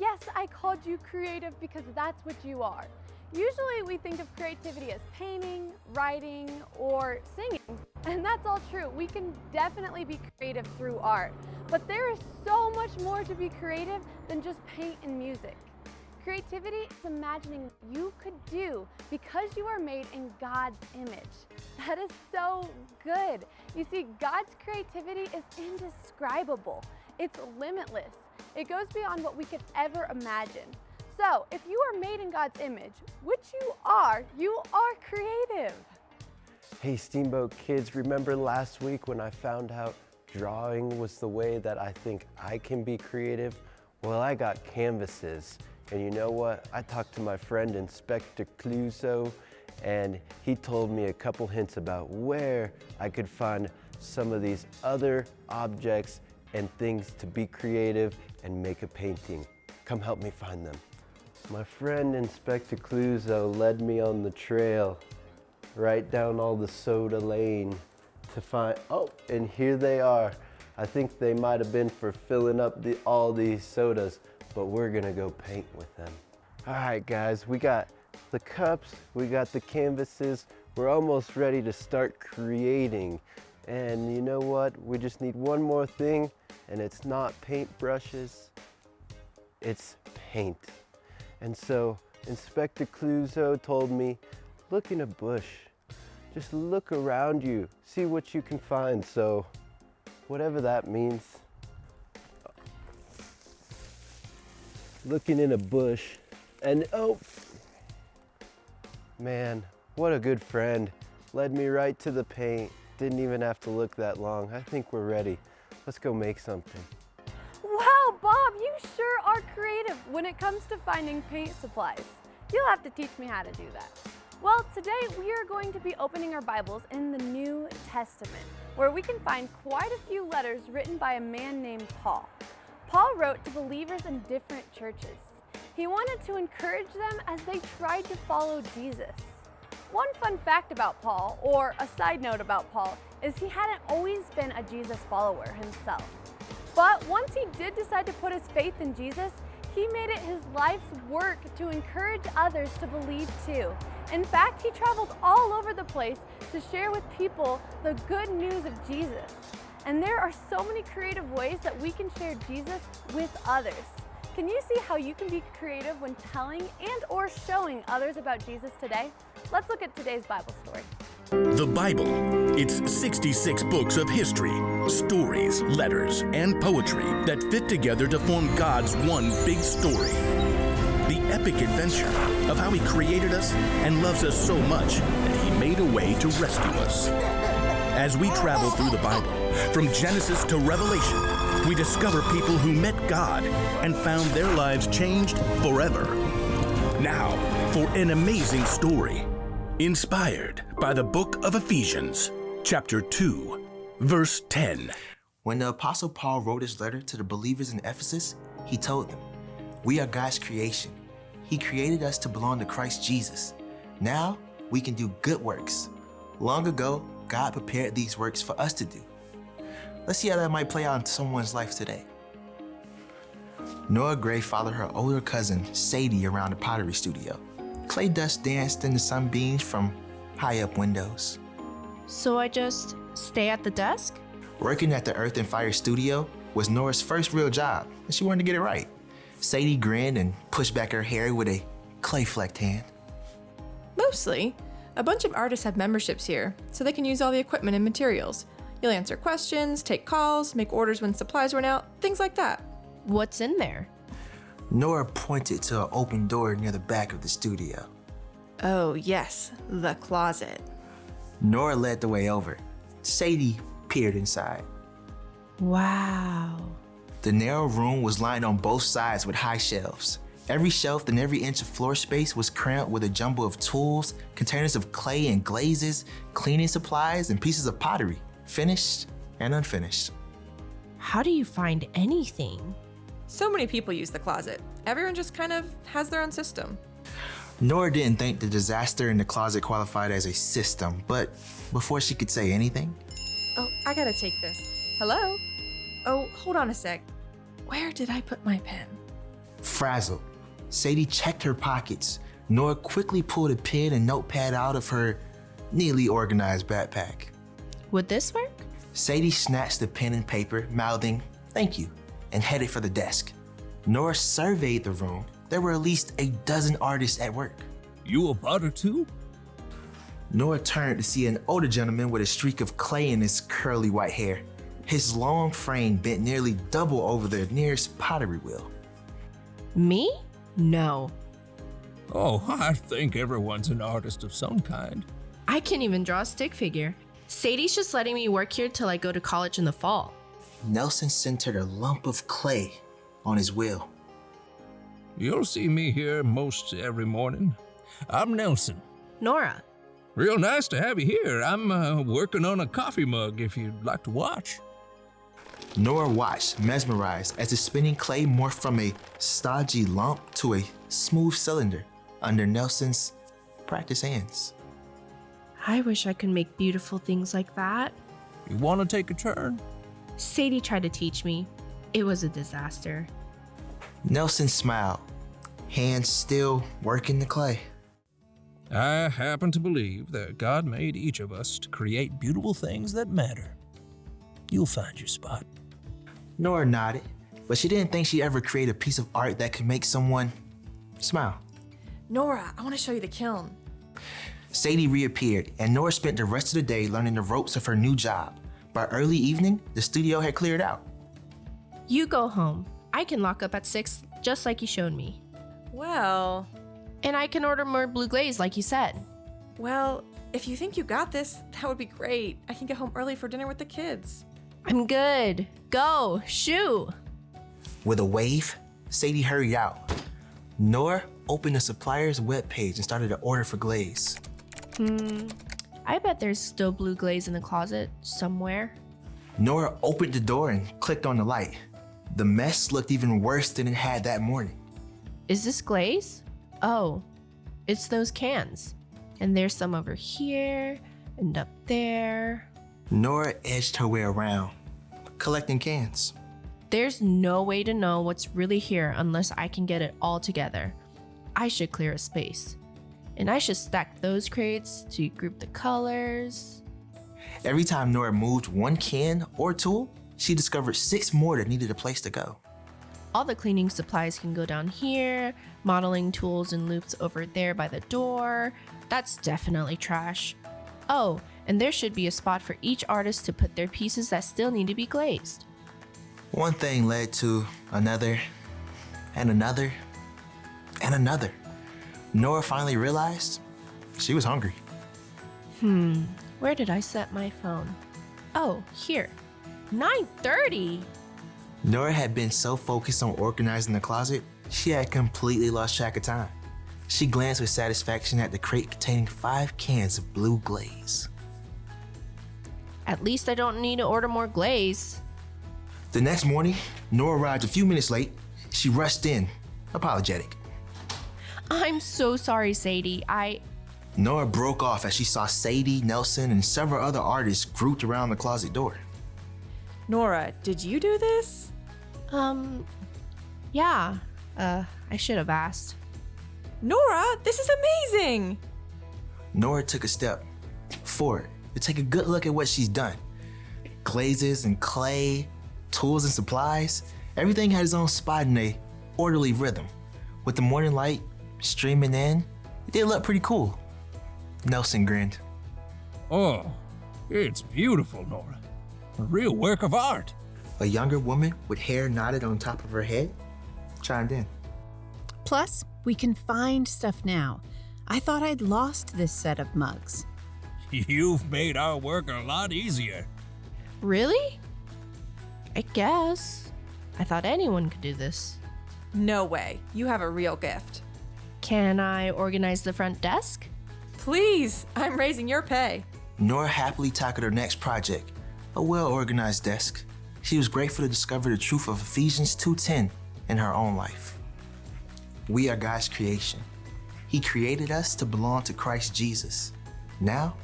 yes, I called you creative because that's what you are. Usually we think of creativity as painting, writing, or singing, and that's all true. We can definitely be creative through art, but there is so much more to be creative than just paint and music. Creativity is imagining what you could do because you are made in God's image. That is so good. You see, God's creativity is indescribable. It's limitless. It goes beyond what we could ever imagine. So, if you are made in God's image, which you are creative. Hey Steamboat kids, remember last week when I found out drawing was the way that I think I can be creative? Well, I got canvases. And you know what? I talked to my friend Inspector Clouseau, and he told me a couple hints about where I could find some of these other objects and things to be creative and make a painting. Come help me find them. My friend Inspector Clouseau led me on the trail right down all the soda lane to find, oh, and here they are. I think they might have been for filling up all these sodas, but we're gonna go paint with them. All right, guys, we got the cups, we got the canvases, we're almost ready to start creating. And you know what? We just need one more thing, and it's not paintbrushes, it's paint. And so Inspector Clouseau told me, look in a bush, just look around you, see what you can find. So whatever that means. Looking in a bush, and oh, man, what a good friend. Led me right to the paint. Didn't even have to look that long. I think we're ready. Let's go make something. Wow, Bob, you sure are creative when it comes to finding paint supplies. You'll have to teach me how to do that. Well, today we are going to be opening our Bibles in the New Testament, where we can find quite a few letters written by a man named Paul. Paul wrote to believers in different churches. He wanted to encourage them as they tried to follow Jesus. One fun fact about Paul, or a side note about Paul, is he hadn't always been a Jesus follower himself. But once he did decide to put his faith in Jesus, he made it his life's work to encourage others to believe too. In fact, he traveled all over the place to share with people the good news of Jesus. And there are so many creative ways that we can share Jesus with others. Can you see how you can be creative when telling and or showing others about Jesus today? Let's look at today's Bible story. The Bible. It's 66 books of history, stories, letters, and poetry that fit together to form God's one big story. The epic adventure of how He created us and loves us so much that He made a way to rescue us. As we travel through the Bible, from Genesis to Revelation, we discover people who met God and found their lives changed forever. Now, for an amazing story, inspired by the book of Ephesians, chapter 2, verse 10. When the Apostle Paul wrote his letter to the believers in Ephesus, he told them, "We are God's creation. He created us to belong to Christ Jesus. Now we can do good works. Long ago, God prepared these works for us to do." Let's see how that might play out in someone's life today. Nora Gray followed her older cousin, Sadie, around the pottery studio. Clay dust danced in the sunbeams from high up windows. So I just stay at the desk? Working at the Earth and Fire studio was Nora's first real job, and she wanted to get it right. Sadie grinned and pushed back her hair with a clay-flecked hand. Mostly. A bunch of artists have memberships here, so they can use all the equipment and materials. You'll answer questions, take calls, make orders when supplies run out, things like that. What's in there? Nora pointed to an open door near the back of the studio. Oh yes, the closet. Nora led the way over. Sadie peered inside. Wow. The narrow room was lined on both sides with high shelves. Every shelf and every inch of floor space was crammed with a jumble of tools, containers of clay and glazes, cleaning supplies, and pieces of pottery, finished and unfinished. How do you find anything? So many people use the closet. Everyone just kind of has their own system. Nora didn't think the disaster in the closet qualified as a system, but before she could say anything... Oh, I gotta take this. Hello? Oh, hold on a sec. Where did I put my pen? Frazzled, Sadie checked her pockets. Nora quickly pulled a pen and notepad out of her neatly organized backpack. Would this work? Sadie snatched the pen and paper, mouthing, "Thank you," and headed for the desk. Nora surveyed the room. There were at least a dozen artists at work. You a potter too? Nora turned to see an older gentleman with a streak of clay in his curly white hair. His long frame bent nearly double over the nearest pottery wheel. Me? No. Oh, I think everyone's an artist of some kind. I can't even draw a stick figure. Sadie's just letting me work here till I go to college in the fall. Nelson centered a lump of clay on his wheel. You'll see me here most every morning. I'm Nelson. Nora. Real nice to have you here. I'm working on a coffee mug if you'd like to watch. Nora watched, mesmerized, as the spinning clay morphed from a stodgy lump to a smooth cylinder under Nelson's practiced hands. I wish I could make beautiful things like that. You want to take a turn? Sadie tried to teach me. It was a disaster. Nelson smiled, hands still working the clay. I happen to believe that God made each of us to create beautiful things that matter. You'll find your spot. Nora nodded, but she didn't think she'd ever create a piece of art that could make someone smile. Nora, I want to show you the kiln. Sadie reappeared, and Nora spent the rest of the day learning the ropes of her new job. By early evening, the studio had cleared out. You go home. I can lock up at 6, just like you showed me. Well, And I can order more blue glaze, like you said. if you think you got this, that would be great. I can get home early for dinner with the kids. I'm good. Go, shoo. With a wave, Sadie hurried out. Nora opened the supplier's webpage and started an order for glaze. I bet there's still blue glaze in the closet somewhere. Nora opened the door and clicked on the light. The mess looked even worse than it had that morning. Is this glaze? Oh, it's those cans. And there's some over here and up there. Nora edged her way around, collecting cans. There's no way to know what's really here unless I can get it all together. I should clear a space. And I should stack those crates to group the colors. Every time Nora moved one can or tool, she discovered 6 more that needed a place to go. All the cleaning supplies can go down here, modeling tools and loops over there by the door. That's definitely trash. Oh, and there should be a spot for each artist to put their pieces that still need to be glazed. One thing led to another, and another, and another. Nora finally realized she was hungry. Where did I set my phone? Oh, here. 9:30. Nora had been so focused on organizing the closet, she had completely lost track of time. She glanced with satisfaction at the crate containing 5 cans of blue glaze. At least I don't need to order more glaze. The next morning, Nora arrived a few minutes late. She rushed in, apologetic. I'm so sorry, Sadie. Nora broke off as she saw Sadie, Nelson, and several other artists grouped around the closet door. Nora, did you do this? Yeah. I should have asked. Nora, this is amazing! Nora took a step forward to take a good look at what she's done. Glazes and clay, tools and supplies, everything had its own spot in a orderly rhythm. With the morning light streaming in, it did look pretty cool. Nelson grinned. Oh, it's beautiful, Nora. A real work of art. A younger woman with hair knotted on top of her head chimed in. Plus, we can find stuff now. I thought I'd lost this set of mugs. You've made our work a lot easier. Really? I guess. I thought anyone could do this. No way. You have a real gift. Can I organize the front desk? Please, I'm raising your pay. Nora happily tackled her next project, a well-organized desk. She was grateful to discover the truth of Ephesians 2:10 in her own life. We are God's creation. He created us to belong to Christ Jesus. Now,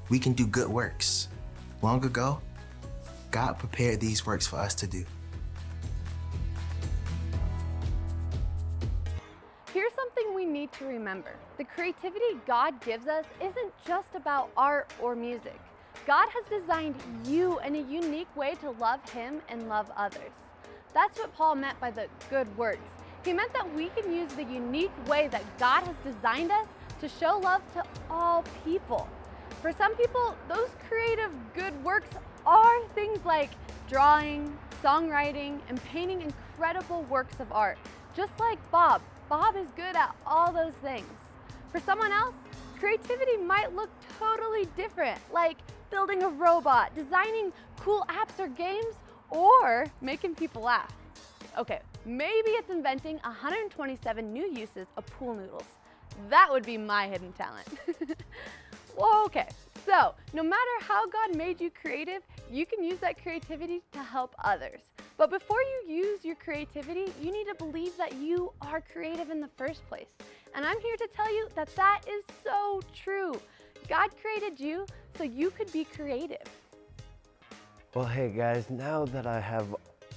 we can do good works. Long ago, God prepared these works for us to do. remember, the creativity God gives us isn't just about art or music. God has designed you in a unique way to love Him and love others. That's what Paul meant by the good works. He meant that we can use the unique way that God has designed us to show love to all people. For some people, those creative good works are things like drawing, songwriting, and painting incredible works of art. Just like Bob. Bob is good at all those things. For someone else, creativity might look totally different, like building a robot, designing cool apps or games, or making people laugh. Okay, maybe it's inventing 127 new uses of pool noodles. That would be my hidden talent. Well, okay, so no matter how God made you creative, you can use that creativity to help others. But before you use your creativity, you need to believe that you are creative in the first place. And I'm here to tell you that that is so true. God created you so you could be creative. Well, hey guys, now that I have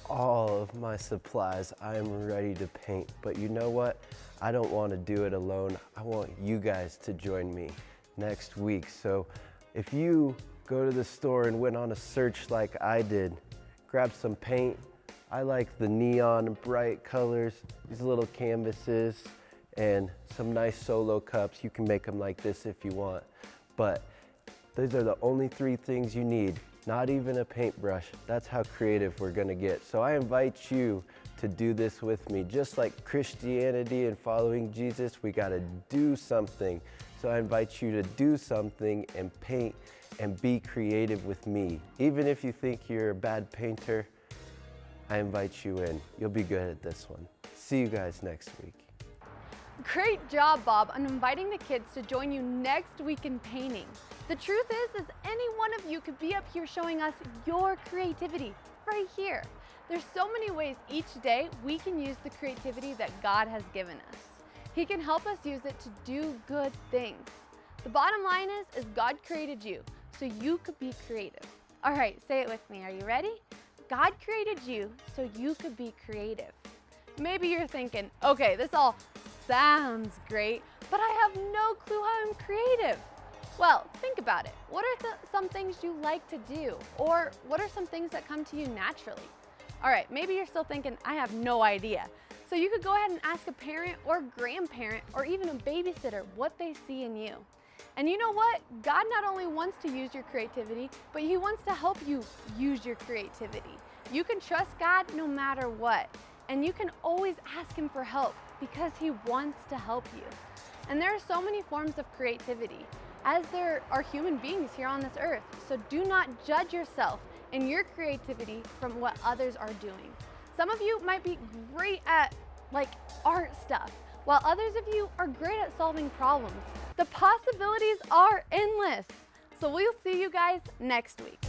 all of my supplies, I am ready to paint. But you know what? I don't want to do it alone. I want you guys to join me next week. So if you go to the store and went on a search like I did, grab some paint. I like the neon bright colors, these little canvases, and some nice solo cups. You can make them like this if you want. But those are the only 3 things you need. Not even a paintbrush. That's how creative we're gonna get. So I invite you to do this with me. Just like Christianity and following Jesus, we gotta do something. So I invite you to do something and paint and be creative with me. Even if you think you're a bad painter, I invite you in. You'll be good at this one. See you guys next week. Great job, Bob, on inviting the kids to join you next week in painting. The truth is any one of you could be up here showing us your creativity right here. There's so many ways each day we can use the creativity that God has given us. He can help us use it to do good things. The bottom line is God created you so you could be creative. All right, say it with me. Are you ready? God created you so you could be creative. Maybe you're thinking, okay, this all sounds great, but I have no clue how I'm creative. Well, think about it. What are some things you like to do? Or what are some things that come to you naturally? All right, maybe you're still thinking, I have no idea. So you could go ahead and ask a parent or grandparent or even a babysitter what they see in you. And you know what? God not only wants to use your creativity, but He wants to help you use your creativity. You can trust God no matter what. And you can always ask Him for help because He wants to help you. And there are so many forms of creativity, as there are human beings here on this earth. So do not judge yourself in your creativity from what others are doing. Some of you might be great at art stuff, while others of you are great at solving problems. The possibilities are endless. So we'll see you guys next week.